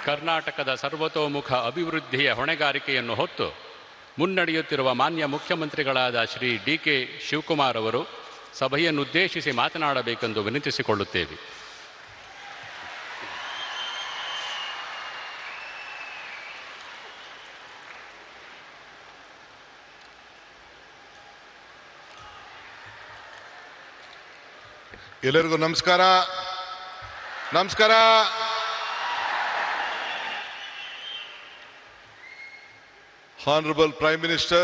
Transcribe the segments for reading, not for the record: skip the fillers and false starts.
ಕರ್ನಾಟಕದ ಸರ್ವತೋಮುಖ ಅಭಿವೃದ್ಧಿಯ ಹೊಣೆಗಾರಿಕೆಯನ್ನು ಹೊತ್ತು ಮುನ್ನಡೆಯುತ್ತಿರುವ ಮಾನ್ಯ ಮುಖ್ಯಮಂತ್ರಿಗಳಾದ ಶ್ರೀ ಡಿ.ಕೆ. ಶಿವಕುಮಾರ್ ಅವರು ಸಭೆಯನ್ನುದ್ದೇಶಿಸಿ ಮಾತನಾಡಬೇಕೆಂದು ವಿನಂತಿಸಿಕೊಳ್ಳುತ್ತೇವೆ. ಎಲ್ಲರಿಗೂ ನಮಸ್ಕಾರ. Honorable Prime Minister,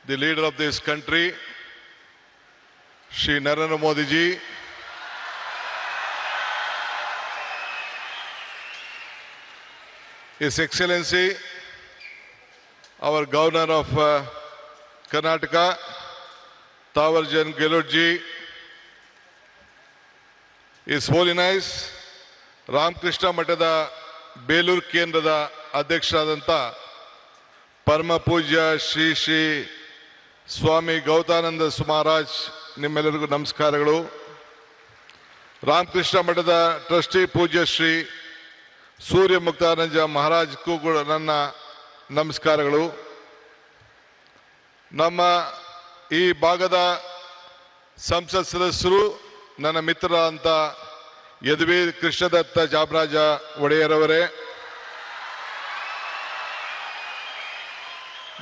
the leader of this country, Shri Narendra Modi ji, His Excellency, our Governor of Karnataka, Tawarjan Gehlot ji, His Holiness Ramakrishna ಮಠದ ಬೇಲೂರು ಕೇಂದ್ರದ ಅಧ್ಯಕ್ಷರಾದಂಥ ಪರಮ ಪೂಜ್ಯ ಶ್ರೀ ಶ್ರೀ ಸ್ವಾಮಿ ಗೌತಾನಂದ ಮಹಾರಾಜ್, ನಿಮ್ಮೆಲ್ಲರಿಗೂ ನಮಸ್ಕಾರಗಳು. ರಾಮಕೃಷ್ಣ ಮಠದ ಟ್ರಸ್ಟಿ ಪೂಜ್ಯ ಶ್ರೀ ಸೂರ್ಯ ಮುಕ್ತಾನಂದ ಮಹಾರಾಜ್ಗೂ ಕೂಡ ನನ್ನ ನಮಸ್ಕಾರಗಳು. ನಮ್ಮ ಈ ಭಾಗದ ಸಂಸತ್ ಸದಸ್ಯರು, ನನ್ನ ಮಿತ್ರರಾದಂಥ ಯದುವೀ ಕೃಷ್ಣದತ್ತ ಜಾಮರಾಜ ಒಡೆಯರವರೇ,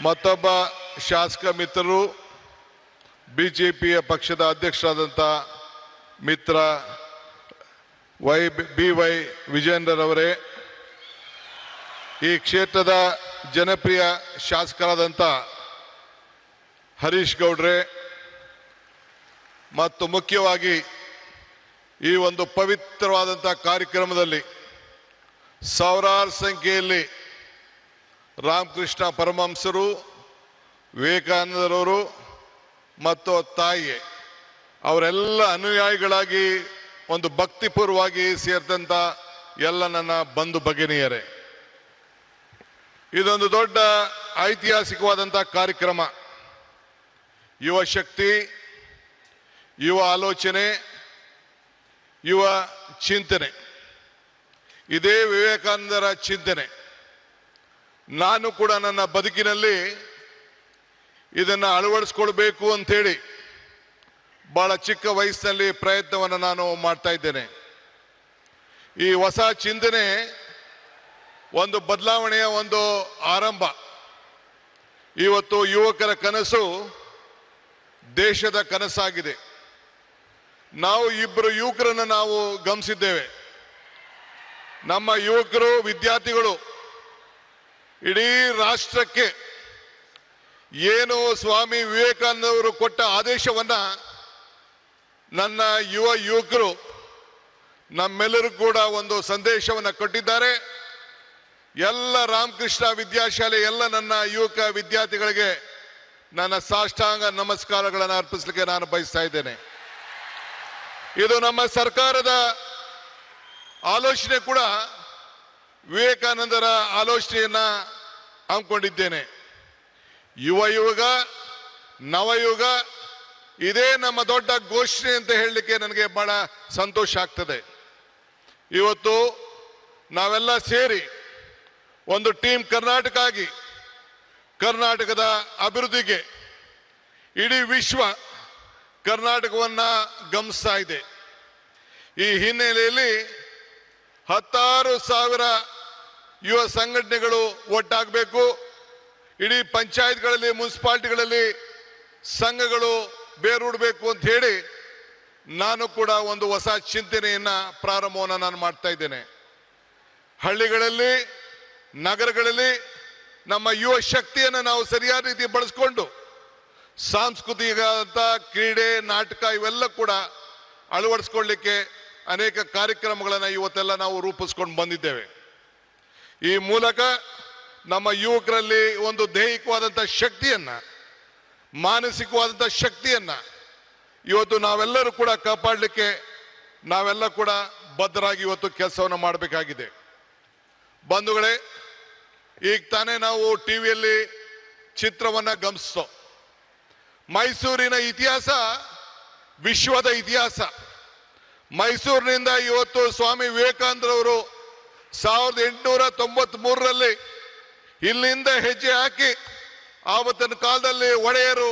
ಮತ್ತೊಬ್ಬ ಶಾಸಕ ಮಿತ್ರರು, ಬಿಜೆಪಿಯ ಪಕ್ಷದ ಅಧ್ಯಕ್ಷರಾದಂಥ ಮಿತ್ರ ಬಿ.ವೈ. ವಿಜೇಂದ್ರರವರೇ, ಈ ಕ್ಷೇತ್ರದ ಜನಪ್ರಿಯ ಶಾಸಕರಾದಂಥ ಹರೀಶ್ ಗೌಡ್ರೆ, ಮತ್ತು ಮುಖ್ಯವಾಗಿ ಈ ಒಂದು ಪವಿತ್ರವಾದಂಥ ಕಾರ್ಯಕ್ರಮದಲ್ಲಿ ಸಾವಿರಾರು ಸಂಖ್ಯೆಯಲ್ಲಿ ರಾಮಕೃಷ್ಣ ಪರಮಹಂಸರು, ವಿವೇಕಾನಂದರವರು ಮತ್ತು ತಾಯಿ ಅವರೆಲ್ಲ ಅನುಯಾಯಿಗಳಾಗಿ ಒಂದು ಭಕ್ತಿಪೂರ್ವವಾಗಿ ಸೇರಿದಂಥ ಎಲ್ಲ ನನ್ನ ಬಂಧು ಭಗಿನಿಯರೇ, ಇದೊಂದು ದೊಡ್ಡ ಐತಿಹಾಸಿಕವಾದಂಥ ಕಾರ್ಯಕ್ರಮ. ಯುವ ಶಕ್ತಿ, ಯುವ ಆಲೋಚನೆ, ಯುವ ಚಿಂತನೆ, ಇದೇ ವಿವೇಕಾನಂದರ ಚಿಂತನೆ. ನಾನು ಕೂಡ ನನ್ನ ಬದುಕಿನಲ್ಲಿ ಇದನ್ನು ಅಳವಡಿಸ್ಕೊಳ್ಬೇಕು ಅಂಥೇಳಿ ಬಹಳ ಚಿಕ್ಕ ವಯಸ್ಸಿನಲ್ಲಿ ಪ್ರಯತ್ನವನ್ನು ನಾನು ಮಾಡ್ತಾ ಇದ್ದೇನೆ. ಈ ಹೊಸ ಚಿಂತನೆ ಒಂದು ಬದಲಾವಣೆಯ ಒಂದು ಆರಂಭ. ಇವತ್ತು ಯುವಕರ ಕನಸು ದೇಶದ ಕನಸಾಗಿದೆ. ನಾವು ಇಬ್ಬರು ಯುವಕರನ್ನು ನಾವು ಗಮನಿಸಿದ್ದೇವೆ. ನಮ್ಮ ಯುವಕರು, ವಿದ್ಯಾರ್ಥಿಗಳು ಇಡೀ ರಾಷ್ಟ್ರಕ್ಕೆ ಏನು ಸ್ವಾಮಿ ವಿವೇಕಾನಂದ ಅವರು ಕೊಟ್ಟ ಆದೇಶವನ್ನ ನನ್ನ ಯುವಕರು ನಮ್ಮೆಲ್ಲರೂ ಕೂಡ ಒಂದು ಸಂದೇಶವನ್ನು ಕೊಟ್ಟಿದ್ದಾರೆ. ಎಲ್ಲ ರಾಮಕೃಷ್ಣ ವಿದ್ಯಾಶಾಲೆ ಎಲ್ಲ ನನ್ನ ಯುವಕ ವಿದ್ಯಾರ್ಥಿಗಳಿಗೆ ನನ್ನ ಸಾಷ್ಟಾಂಗ ನಮಸ್ಕಾರಗಳನ್ನು ಅರ್ಪಿಸಲಿಕ್ಕೆ ನಾನು ಬಯಸ್ತಾ ಇದ್ದೇನೆ. ಇದು ನಮ್ಮ ಸರ್ಕಾರದ ಆಲೋಚನೆ ಕೂಡ ವಿವೇಕಾನಂದರ ಆಲೋಚನೆಯನ್ನ ಹಮ್ಮಿಕೊಂಡಿದ್ದೇನೆ. ಯುಗ ನವಯುಗ, ಇದೇ ನಮ್ಮ ದೊಡ್ಡ ಘೋಷಣೆ ಅಂತ ಹೇಳಲಿಕ್ಕೆ ನನಗೆ ಬಹಳ ಸಂತೋಷ ಆಗ್ತದೆ. ಇವತ್ತು ನಾವೆಲ್ಲ ಸೇರಿ ಒಂದು ಟೀಮ್ ಕರ್ನಾಟಕ ಆಗಿ ಕರ್ನಾಟಕದ ಅಭಿವೃದ್ಧಿಗೆ ಇಡೀ ವಿಶ್ವ ಕರ್ನಾಟಕವನ್ನ ಗಮನಿಸ್ತಾ ಇದೆ. ಈ ಹಿನ್ನೆಲೆಯಲ್ಲಿ 10,000 ಯುವ ಸಂಘಟನೆಗಳು ಒಟ್ಟಾಗಬೇಕು. ಇಡೀ ಪಂಚಾಯತ್ಗಳಲ್ಲಿ, ಮುನ್ಸಿಪಾಲಿಟಿಗಳಲ್ಲಿ ಸಂಘಗಳು ಬೇರೂಡಬೇಕು ಅಂತ ಹೇಳಿ ನಾನು ಕೂಡ ಒಂದು ಹೊಸ ಚಿಂತನೆಯನ್ನ ಪ್ರಾರಂಭವನ್ನು ನಾನು ಮಾಡ್ತಾ ಇದ್ದೇನೆ. ಹಳ್ಳಿಗಳಲ್ಲಿ, ನಗರಗಳಲ್ಲಿ ನಮ್ಮ ಯುವ ಶಕ್ತಿಯನ್ನು ನಾವು ಸರಿಯಾದ ರೀತಿ ಬಳಸ್ಕೊಂಡು ಸಾಂಸ್ಕೃತಿಕ ಕ್ರೀಡೆ, ನಾಟಕ ಇವೆಲ್ಲ ಕೂಡ ಅಳವಡಿಸ್ಕೊಳ್ಳಿಕ್ಕೆ ಅನೇಕ ಕಾರ್ಯಕ್ರಮಗಳನ್ನು ಇವತ್ತೆಲ್ಲ ನಾವು ರೂಪಿಸ್ಕೊಂಡು ಬಂದಿದ್ದೇವೆ. ಈ ಮೂಲಕ ನಮ್ಮ ಯುವಕರಲ್ಲಿ ಒಂದು ದೈಹಿಕವಾದಂಥ ಶಕ್ತಿಯನ್ನ, ಮಾನಸಿಕವಾದಂಥ ಶಕ್ತಿಯನ್ನ ಇವತ್ತು ನಾವೆಲ್ಲರೂ ಕೂಡ ಕಾಪಾಡಲಿಕ್ಕೆ ನಾವೆಲ್ಲ ಕೂಡ ಬದ್ಧರಾಗಿ ಇವತ್ತು ಕೆಲಸವನ್ನು ಮಾಡಬೇಕಾಗಿದೆ. ಬಂಧುಗಳೇ, ಈಗ ತಾನೇ ನಾವು ಟಿವಿಯಲ್ಲಿ ಚಿತ್ರವನ್ನ ಗಮನಿಸೋ, ಮೈಸೂರಿನ ಇತಿಹಾಸ ವಿಶ್ವದ ಇತಿಹಾಸ. ಮೈಸೂರಿನಿಂದ ಇವತ್ತು ಸ್ವಾಮಿ ವಿವೇಕಾನಂದರವರು 1893ರಲ್ಲಿ ಇಲ್ಲಿಂದ ಹೆಜ್ಜೆ ಹಾಕಿ ಆವತ್ತಿನ ಕಾಲದಲ್ಲಿ ಒಡೆಯರು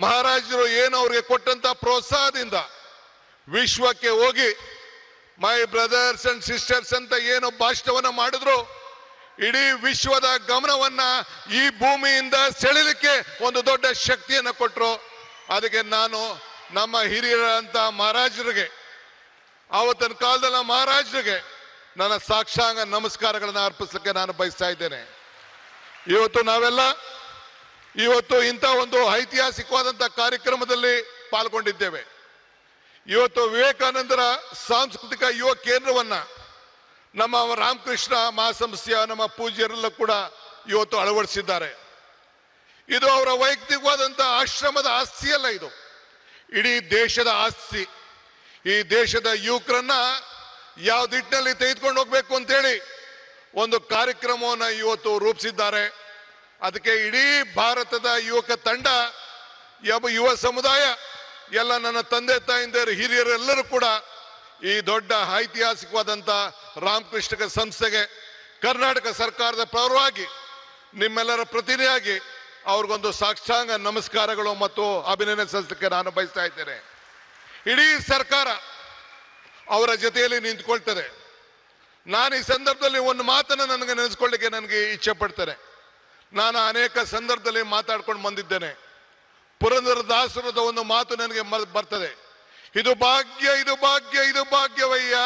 ಮಹಾರಾಜರು ಏನು ಅವ್ರಿಗೆ ಕೊಟ್ಟಂತ ಪ್ರೋತ್ಸಾಹದಿಂದ ವಿಶ್ವಕ್ಕೆ ಹೋಗಿ ಮೈ ಬ್ರದರ್ಸ್ ಅಂಡ್ ಸಿಸ್ಟರ್ಸ್ ಅಂತ ಏನು ಭಾಷಣವನ್ನ ಮಾಡಿದ್ರು, ಇಡೀ ವಿಶ್ವದ ಗಮನವನ್ನ ಈ ಭೂಮಿಯಿಂದ ಸೆಳೆಲಿಕ್ಕೆ ಒಂದು ದೊಡ್ಡ ಶಕ್ತಿಯನ್ನ ಕೊಟ್ಟರು. ಅದಕ್ಕೆ ನಾನು ನಮ್ಮ ಹಿರಿಯರಂತ ಮಹಾರಾಜರಿಗೆ, ಆವತ್ತಿನ ಕಾಲದಲ್ಲಿ ಮಹಾರಾಜರಿಗೆ ನನ್ನ ಸಾಕ್ಷಾಂಗ ನಮಸ್ಕಾರಗಳನ್ನು ಅರ್ಪಿಸಲಿಕ್ಕೆ ನಾನು ಬಯಸ್ತಾ ಇದ್ದೇನೆ. ಇವತ್ತು ನಾವೆಲ್ಲ ಇಂಥ ಒಂದು ಐತಿಹಾಸಿಕವಾದಂಥ ಕಾರ್ಯಕ್ರಮದಲ್ಲಿ ಪಾಲ್ಗೊಂಡಿದ್ದೇವೆ. ಇವತ್ತು ವಿವೇಕಾನಂದರ ಸಾಂಸ್ಕೃತಿಕ ಯುವ ಕೇಂದ್ರವನ್ನ ನಮ್ಮ ರಾಮಕೃಷ್ಣ ಮಹಾಸಂಸ್ಥೆಯ ನಮ್ಮ ಪೂಜ್ಯರೆಲ್ಲ ಕೂಡ ಇವತ್ತು ಅಳವಡಿಸಿದ್ದಾರೆ. ಇದು ಅವರ ವೈಯಕ್ತಿಕವಾದಂಥ ಆಶ್ರಮದ ಆಸ್ತಿಯಲ್ಲ, ಇದು ಇಡೀ ದೇಶದ ಆಸ್ತಿ. ಈ ದೇಶದ ಯುವಕರನ್ನ ಯಾವ ದಿಟ್ಟಿನಲ್ಲಿ ತೆಗೆದುಕೊಂಡು ಹೋಗ್ಬೇಕು ಅಂತೇಳಿ ಒಂದು ಕಾರ್ಯಕ್ರಮವನ್ನು ಇವತ್ತು ರೂಪಿಸಿದ್ದಾರೆ. ಅದಕ್ಕೆ ಇಡೀ ಭಾರತದ ಯುವಕ ತಂಡ, ಯುವ ಸಮುದಾಯ, ಎಲ್ಲ ನನ್ನ ತಂದೆ ತಾಯಿಂದಿರು ಹಿರಿಯರೆಲ್ಲರೂ ಕೂಡ ಈ ದೊಡ್ಡ ಐತಿಹಾಸಿಕವಾದಂಥ ರಾಮಕೃಷ್ಣ ಸಂಸ್ಥೆಗೆ ಕರ್ನಾಟಕ ಸರ್ಕಾರದ ಪರವಾಗಿ ನಿಮ್ಮೆಲ್ಲರ ಪ್ರತಿನಿಧಿಯಾಗಿ ಅವ್ರಿಗೊಂದು ಸಾಷ್ಟಾಂಗ ನಮಸ್ಕಾರಗಳು ಮತ್ತು ಅಭಿನಂದನೆ ಸಲ್ಲಿಸಲಿಕ್ಕೆ ನಾನು ಬಯಸ್ತಾ ಇದ್ದೇನೆ. ಇಡೀ ಸರ್ಕಾರ ಅವರ ಜೊತೆಯಲ್ಲಿ ನಿಂತ್ಕೊಳ್ತದೆ. ನಾನು ಈ ಸಂದರ್ಭದಲ್ಲಿ ಒಂದು ಮಾತನ್ನು ನನಗೆ ನೆನೆಸ್ಕೊಳ್ಳಿಕ್ಕೆ ನನಗೆ ಇಚ್ಛೆ ಪಡ್ತೇನೆ. ನಾನು ಅನೇಕ ಸಂದರ್ಭದಲ್ಲಿ ಮಾತಾಡ್ಕೊಂಡು ಬಂದಿದ್ದೇನೆ. ಪುರಂದರದಾಸರದ ಒಂದು ಮಾತು ನನಗೆ ಬರ್ತದೆ, ಇದು ಭಾಗ್ಯ ಇದು ಭಾಗ್ಯ ಇದು ಭಾಗ್ಯವಯ್ಯ,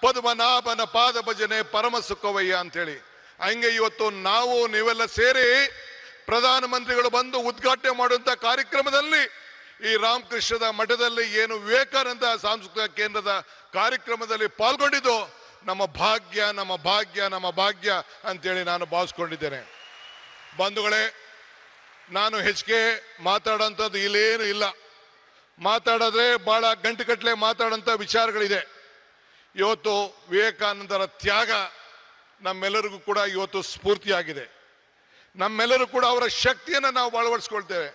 ಪದ್ಮನಾಭನ ಪಾದ ಭಜನೆ ಪರಮ ಸುಖವಯ್ಯ ಅಂತೇಳಿ. ಹಂಗೆ ಇವತ್ತು ನಾವು ನೀವೆಲ್ಲ ಸೇರಿ ಪ್ರಧಾನಮಂತ್ರಿಗಳು ಬಂದು ಉದ್ಘಾಟನೆ ಮಾಡುವಂತ ಕಾರ್ಯಕ್ರಮದಲ್ಲಿ ಈ ರಾಮಕೃಷ್ಣದ ಮಠದಲ್ಲಿ ಏನು ವಿವೇಕಾನಂದ ಸಾಂಸ್ಕೃತಿಕ ಕೇಂದ್ರದ ಕಾರ್ಯಕ್ರಮದಲ್ಲಿ ಪಾಲ್ಗೊಂಡಿದ್ದು ನಮ್ಮ ಭಾಗ್ಯ ನಮ್ಮ ಭಾಗ್ಯ ನಮ್ಮ ಭಾಗ್ಯ ಅಂತೇಳಿ ನಾನು ಭಾವಿಸ್ಕೊಂಡಿದ್ದೇನೆ. ಬಂಧುಗಳೇ, ನಾನು ಹೆಚ್ಚಿಗೆ ಮಾತಾಡೋಂಥದ್ದು ಇಲ್ಲೇನು ಇಲ್ಲ. ಮಾತಾಡಿದ್ರೆ ಬಹಳ ಗಂಟೆಗಟ್ಟಲೆ ಮಾತಾಡೋಂಥ ವಿಚಾರಗಳಿದೆ. ಇವತ್ತು ವಿವೇಕಾನಂದರ ತ್ಯಾಗ ನಮ್ಮೆಲ್ಲರಿಗೂ ಕೂಡ ಇವತ್ತು ಸ್ಫೂರ್ತಿಯಾಗಿದೆ. ನಮ್ಮೆಲ್ಲರೂ ಕೂಡ ಅವರ ಶಕ್ತಿಯನ್ನು ನಾವು ಅಳವಡಿಸ್ಕೊಳ್ತೇವೆ.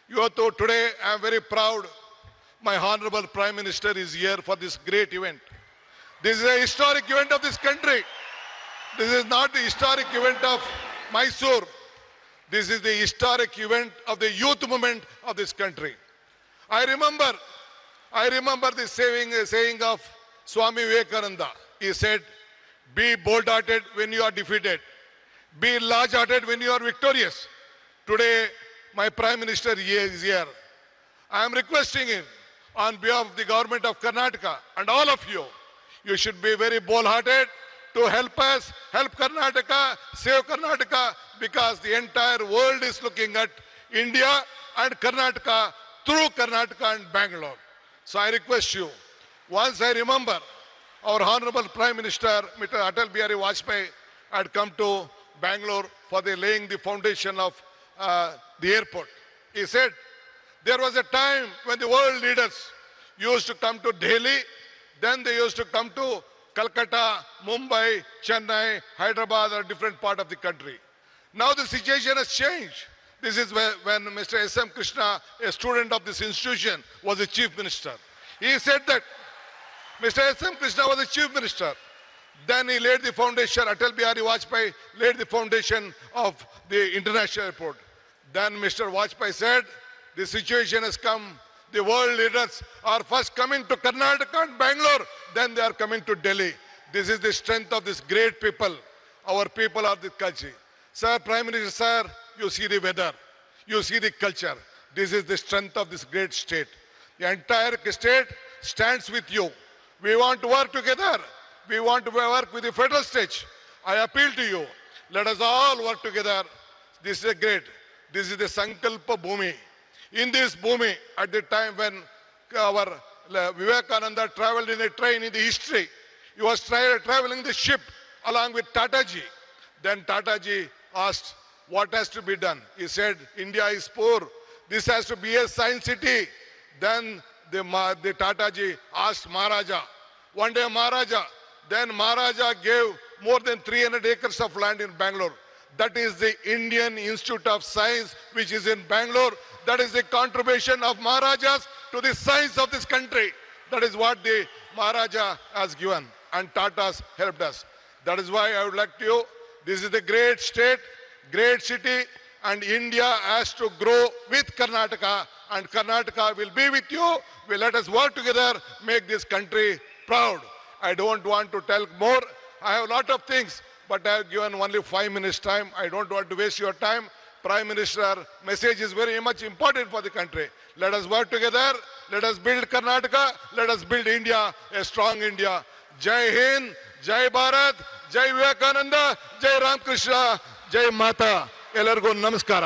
ಇವತ್ತು today I am very proud my honourable prime minister is here for this great event. This is A historic event of this country. This is not the historic event of Mysore. This is the historic event of the youth movement of this country. I remember the saying of Swami Vivekananda. He said, be bold-hearted when you are defeated. Be large-hearted when you are victorious. Today, my Prime Minister is here. I am requesting him on behalf of the government of Karnataka and all of you, you should be very bold-hearted to help us, help Karnataka, save Karnataka, because the entire world is looking at India and Karnataka through Karnataka and Bangalore. So I request you, once I remember our Honorable Prime Minister, Mr. Atal Bihari Vajpayee, had come to Bangalore for the laying the foundation of the airport. He said, there was a time when the world leaders used to come to Delhi, then they used to come to Calcutta, Mumbai, Chennai, Hyderabad, or different part of the country. Now the situation has changed. This is when Mr. S.M. Krishna, a student of this institution, was the chief minister. He said that Mr. S.M. Krishna was the chief minister. Then he laid the foundation, Atal Bihari Vajpayee laid the foundation of the international airport. Then Mr. Vajpayee said, the situation has come. The world leaders are first coming to Karnataka and Bangalore, then they are coming to Delhi. This is the strength of this great people. Our people are the culture. Sir, Prime Minister, sir, you see the weather, you see the culture. This is the strength of this great state. The entire state stands with you. We want to work together. We want to work with the federal state. I appeal to you. Let us all work together. This is great. This is the Sankalpa Bhumi. In this Bhumi, at the time when our Vivekananda traveled in a train in the history, he was traveling the ship along with Tataji. Then Tataji asked, what has to be done? He said, India is poor. This has to be a science city. Then the Tataji asked Maharaja. One day Maharaja gave more than 300 acres of land in Bangalore. That is the Indian Institute of Science, which is in Bangalore. That is the contribution of Maharajas to the science of this country. That is what the Maharaja has given, and Tata's helped us. That is why I would like to, this is the great state, great city, and India has to grow with Karnataka, and Karnataka will be with you. We let us work together, make this country proud. I don't want to tell more. I have a lot of things, but I have given only 5 minutes time. I don't want to waste your time. Prime Minister message is very much important for the country. Let us work together. Let us build Karnataka. Let us build India, a strong India. Jai Hind, Jai Bharat, Jai Vivekananda, Jai Ram Krishna, Jai Mata. ಎಲ್ಲರಿಗೂ ನಮಸ್ಕಾರ.